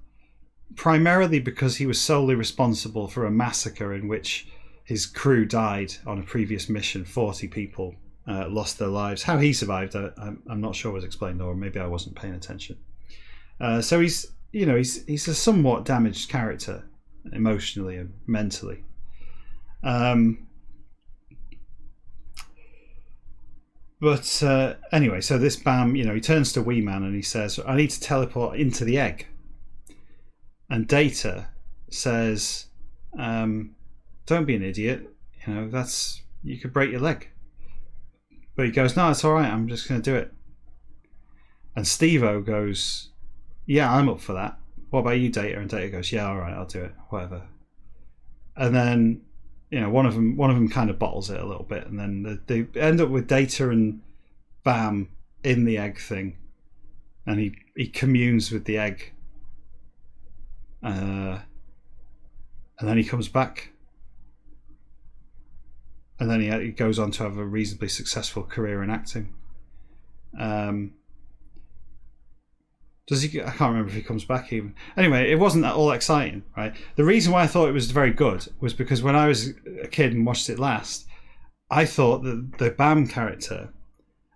Primarily because he was solely responsible for a massacre in which his crew died on a previous mission. 40 people lost their lives. How he survived, I'm not sure was explained, or maybe I wasn't paying attention. So he's he's a somewhat damaged character emotionally and mentally. But anyway, so this Bam, he turns to Wee Man and he says, "I need to teleport into the egg." And Data says, "Don't be an idiot. You could break your leg." But he goes, "No, it's all right. I'm just going to do it." And Steve-O goes, "Yeah, I'm up for that. What about you, Data?" And Data goes, "Yeah, all right, I'll do it. Whatever." And then, one of them kind of bottles it a little bit, and then they end up with Data and Bam in the egg thing, and he communes with the egg, and then he comes back, and then he goes on to have a reasonably successful career in acting. Does he? I can't remember if he comes back even. Anyway, it wasn't that all exciting, right? The reason why I thought it was very good was because when I was a kid and watched it last, I thought that the Bam character,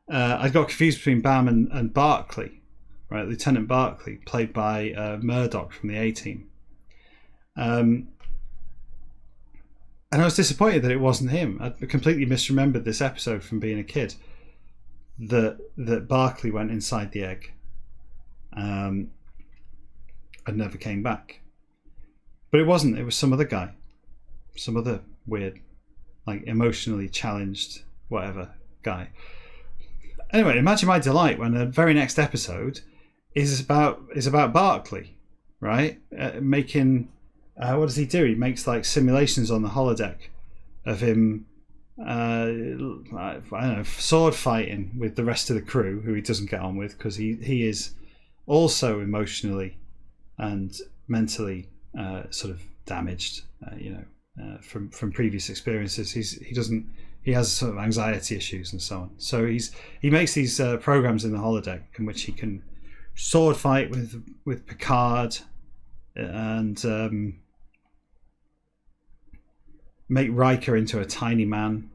I got confused between Bam and Barclay, right? Lieutenant Barclay, played by Murdoch from the A-Team. And I was disappointed that it wasn't him. I completely misremembered this episode from being a kid. That Barclay went inside the egg. And never came back. But it wasn't. It was some other guy. Some other weird, emotionally challenged, whatever guy. Anyway, imagine my delight when the very next episode is about Barclay, right? Making what does he do? He makes simulations on the holodeck of him. I don't know, sword fighting with the rest of the crew, who he doesn't get on with because he is also emotionally and mentally sort of damaged, from previous experiences. He has sort of anxiety issues and so on. So he makes these programs in the holodeck in which he can sword fight with Picard and make Riker into a tiny man,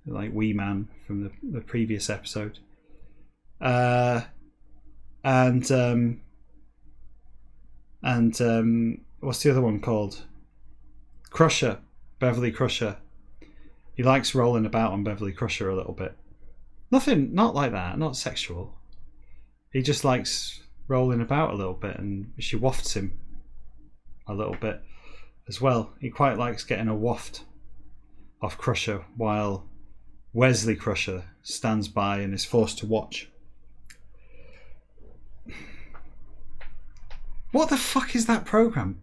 like Wee Man from the previous episode. And what's the other one called? Crusher, Beverly Crusher. He likes rolling about on Beverly Crusher a little bit. Not like that, not sexual. He just likes rolling about a little bit, and she wafts him a little bit as well. He quite likes getting a waft off Crusher while Wesley Crusher stands by and is forced to watch. What the fuck is that program?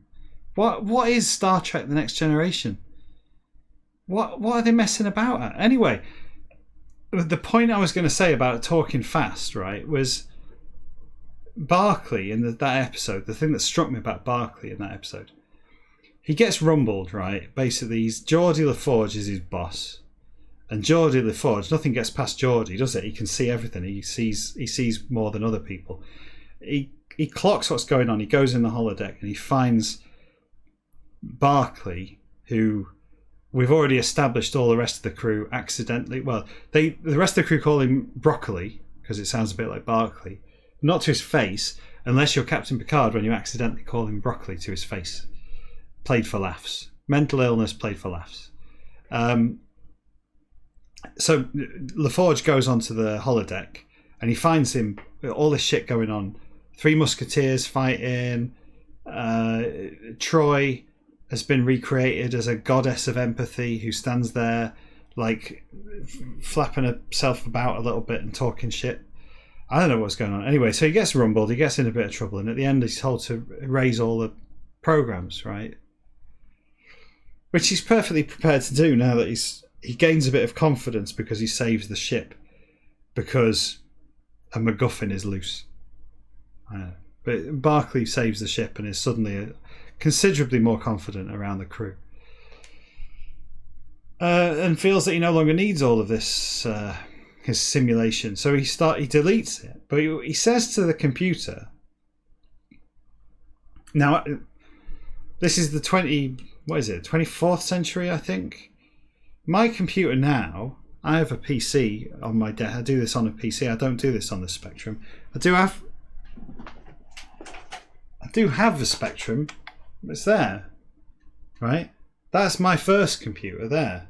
What is Star Trek: The Next Generation? What are they messing about at? Anyway, the point I was going to say about talking fast, right, was Barclay in that episode. The thing that struck me about Barclay in that episode, he gets rumbled, right? Basically, Geordi LaForge is his boss, and Geordi LaForge, nothing gets past Geordi, does it? He can see everything. He sees more than other people. He clocks what's going on. He goes in the holodeck and he finds Barclay, who we've already established all the rest of the crew accidentally. Well, the rest of the crew call him Broccoli because it sounds a bit like Barclay. Not to his face, unless you're Captain Picard when you accidentally call him Broccoli to his face. Played for laughs. Mental illness played for laughs. So LaForge goes onto the holodeck and he finds him, all this shit going on. Three Musketeers fighting. Troy has been recreated as a goddess of empathy who stands there flapping herself about a little bit and talking shit. I don't know what's going on. Anyway, so he gets rumbled, he gets in a bit of trouble, and at the end he's told to erase all the programs, right? Which he's perfectly prepared to do now that he gains a bit of confidence because he saves the ship because a MacGuffin is loose. But Barclay saves the ship and is suddenly considerably more confident around the crew, and feels that he no longer needs all of this his simulation. So he deletes it, but he says to the computer. Now, this is the 24th century, I think. My computer now, I have a PC on my desk. I do this on a PC. I don't do this on the Spectrum. I do have. do have a Spectrum. It's there, right? That's my first computer there.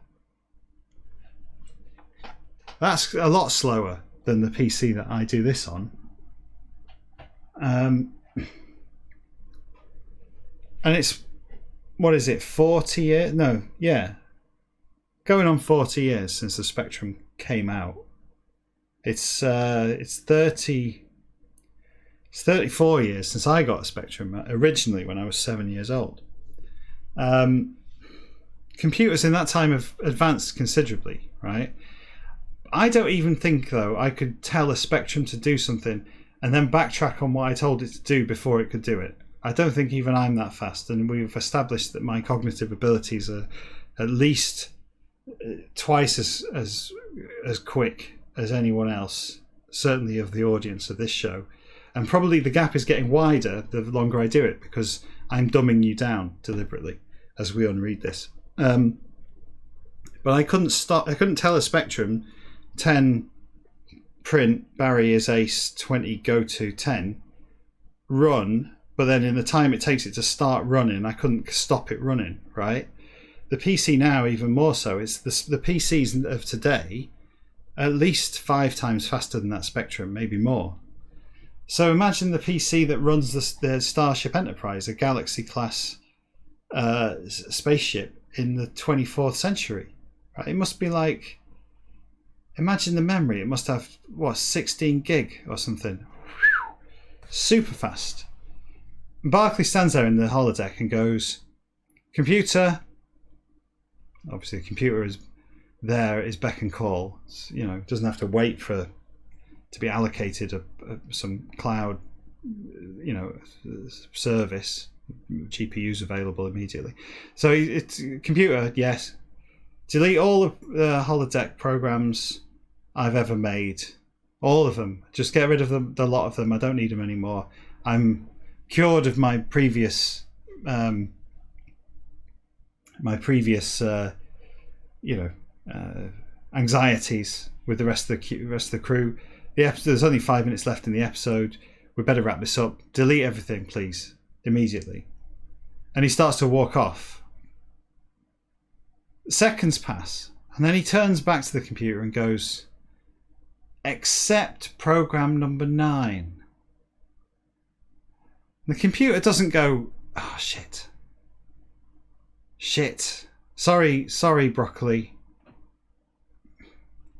That's a lot slower than the PC that I do this on. And it's, what is it, 40 years? No, yeah. Going on 40 years since the Spectrum came out. It's 34 years since I got a Spectrum, originally when I was 7 years old. Computers in that time have advanced considerably, right? I don't even think, though, I could tell a Spectrum to do something and then backtrack on what I told it to do before it could do it. I don't think even I'm that fast, and we've established that my cognitive abilities are at least twice as quick as anyone else, certainly of the audience of this show. And probably the gap is getting wider the longer I do it, because I'm dumbing you down deliberately as we unread this. But I couldn't tell a Spectrum 10 print, Barry is ace, 20 go to 10 run, but then in the time it takes it to start running, I couldn't stop it running, right? The PC now, even more so, it's the PCs of today at least 5 times faster than that Spectrum, maybe more. So imagine the PC that runs the Starship Enterprise, a Galaxy class spaceship in the 24th century. Right? It must be like, imagine the memory. It must have, 16 gig or something. Super fast. Barclay stands there in the holodeck and goes, "Computer." Obviously, the computer is there, is beck and call. It's, doesn't have to wait to be allocated some cloud, service. GPUs available immediately. So it's computer, yes. Delete all of the holodeck programs I've ever made. All of them. Just get rid of them, the lot of them. I don't need them anymore. I'm cured of my previous anxieties with the rest of the crew. There's only 5 minutes left in the episode. We better wrap this up. Delete everything, please, immediately. And he starts to walk off. Seconds pass, and then he turns back to the computer and goes, "Accept program number 9. The computer doesn't go, "Oh, shit. Sorry, Broccoli.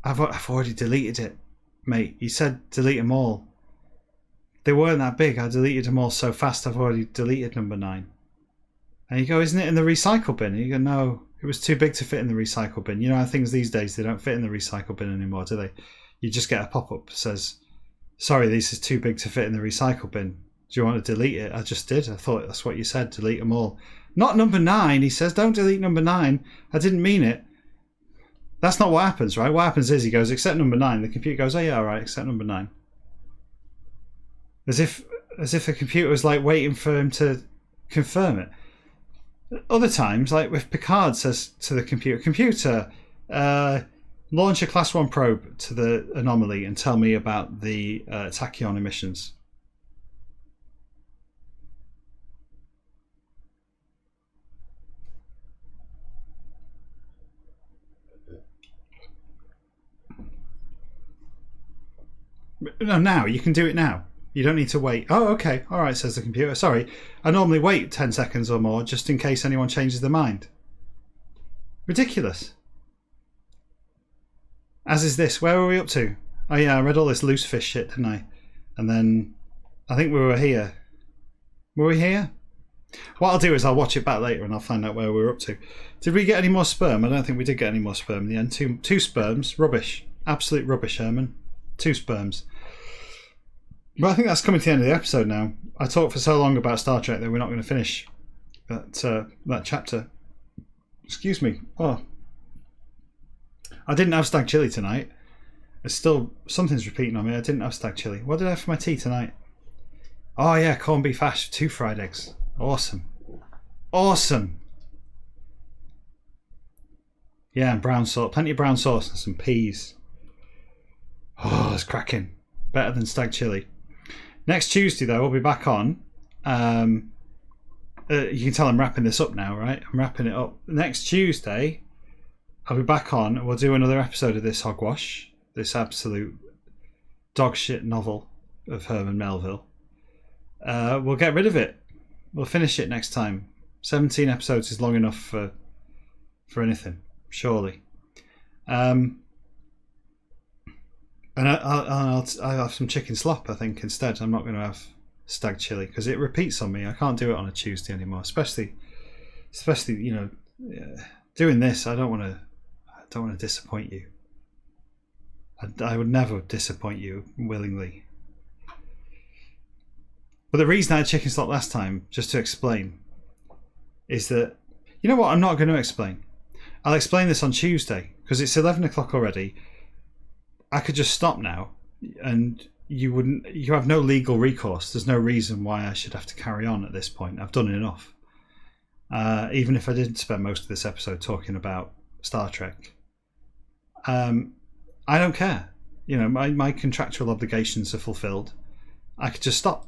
I've already deleted it, mate. You said delete them all. They weren't that big. I deleted them all so fast. I've already deleted number 9. And you go, "Isn't it in the recycle bin?" And you go, "No, it was too big to fit in the recycle bin." You know how things these days, they don't fit in the recycle bin anymore, do they? You just get a pop-up that says, "Sorry, this is too big to fit in the recycle bin. Do you want to delete it?" I just did. I thought that's what you said. Delete them all. "Not number 9, he says. "Don't delete number 9. I didn't mean it." That's not what happens, right? What happens is he goes, "Accept number 9. The computer goes, "Oh yeah, all right, accept number 9. As if the computer was like waiting for him to confirm it. Other times, like if Picard says to the computer, launch a class 1 probe to the anomaly and tell me about the tachyon emissions. No, now. You can do it now. You don't need to wait. "Oh, okay. All right," says the computer. "Sorry, I normally wait 10 seconds or more just in case anyone changes their mind." Ridiculous. As is this. Where were we up to? Oh yeah, I read all this loose fish shit, didn't I? And then I think we were here. Were we here? What I'll do is I'll watch it back later and I'll find out where we were up to. Did we get any more sperm? I don't think we did get any more sperm in the end. Two sperms. Rubbish. Absolute rubbish, Herman. 2 sperms. But I think that's coming to the end of the episode now. I talked for so long about Star Trek that we're not going to finish that chapter. Excuse me. Oh, I didn't have stag chili tonight. It's still, something's repeating on me. I didn't have stag chili. What did I have for my tea tonight? Oh yeah, corned beef hash, 2 fried eggs. Awesome. Yeah, and brown sauce. Plenty of brown sauce and some peas. Oh, it's cracking. Better than stag chili. Next Tuesday, though, we'll be back on. You can tell I'm wrapping this up now, right? I'm wrapping it up. Next Tuesday, I'll be back on and we'll do another episode of this hogwash, this absolute dog shit novel of Herman Melville. We'll get rid of it. We'll finish it next time. 17 episodes is long enough for anything, surely. And I'll have some chicken slop, I think, instead. I'm not going to have stag chili because it repeats on me. I can't do it on a Tuesday anymore, especially doing this. I don't want to disappoint you. I would never disappoint you willingly. But the reason I had chicken slop last time, just to explain, is that, you know what, I'm not going to explain. I'll explain this on Tuesday because it's 11 o'clock already. I could just stop now and you have no legal recourse. There's no reason why I should have to carry on at this point. I've done enough. Even if I didn't spend most of this episode talking about Star Trek. I don't care. My contractual obligations are fulfilled. I could just stop.